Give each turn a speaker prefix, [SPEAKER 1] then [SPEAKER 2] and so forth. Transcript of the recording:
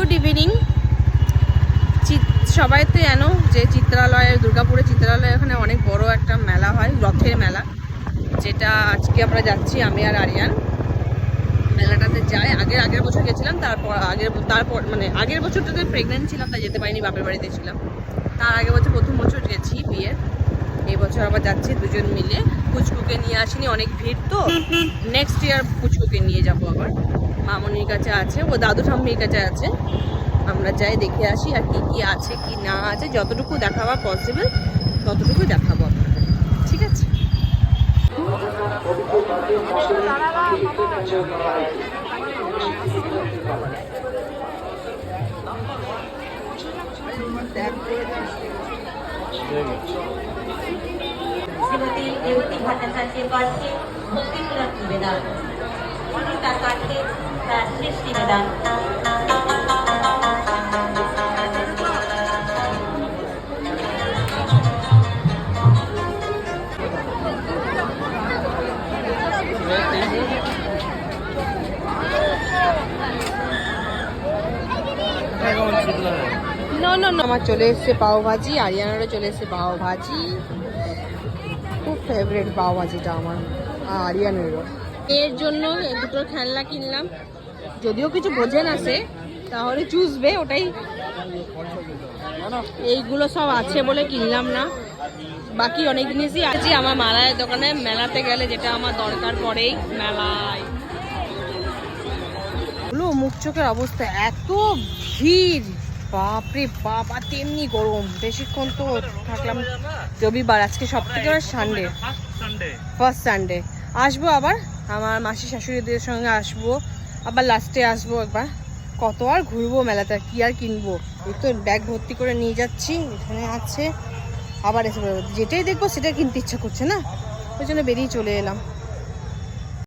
[SPEAKER 1] Good evening. সবাই তো জানো যে চিত্রালয়ের দুর্গাপুরের চিত্রালয়ে ওখানে অনেক বড় একটা মেলা হয়, রথের মেলা, যেটা আজকে আমরা যাচ্ছি আমি আর আরিয়ান। মেলাটাতে যাই, আগের বছর গেছিলাম, তারপর মানে আগের বছরটাতে প্রেগনেন্ট ছিলাম তাই যেতে পারিনি, বাপের বাড়িতে ছিলাম। তার আগের বছর প্রথম বছর গেছি বিয়ের, এই বছর আবার যাচ্ছি দুজন মিলে। পুচকুকে নিয়ে আসিনি, অনেক ভিড় তো, নেক্সট ইয়ার পুচকুকে নিয়ে যাব আবার। মামনির কাছে আছে, ও দাদু ঠাম্মির কাছে আছে। আমরা যাই দেখে আসি আর কি কি আছে কি না আছে, যতটুকু দেখাবা পসিবল ততটুকু দেখাবো আপনাদের, ঠিক আছে?
[SPEAKER 2] श्रीमती रेवती भट्टाचार्य पार्थे भक्तिमूलक निवेदन अनुष्का पार्थे শেষ নিবেদন।
[SPEAKER 1] আমার চলে এসছে পাও ভাজি, আরিয়ানারও চলে এসছে পাও ভাজি। খুব ফেভারিট পাও ভাজিটা আমার, আর আরিয়ানেরও। এর জন্য দুটো খেলনা কিনলাম, যদিও কিছু বোঝে না সে, তাহলে চুষবে ওটাই। এইগুলো সব আছে বলে কিনলাম না, বাকি অনেক জিনিসই আছে আমার মালায়ের দোকানে। মেলাতে গেলে যেটা আমার দরকার পড়েই মেলায়, মুখ চোখের অবস্থা, এত ভিড়, বাপরে বাপ। আর তেমনি গরম, বেশিক্ষণ তো থাকলাম। রবিবার, আজকে সব থেকে সানডে, ফার্স্ট সানডে। আসবো আবার আমার মাসি শাশুড়িদের সঙ্গে আসবো, আবার লাস্টে আসবো একবার। কত আর ঘুরবো মেলাতে, কি আর কিনবো? এই তো ব্যাগ ভর্তি করে নিয়ে যাচ্ছি, এখানে আছে। আবার এসে যেটাই দেখবো সেটা কিনতে ইচ্ছা করছে না, ওই জন্য বেরিয়ে চলে এলাম।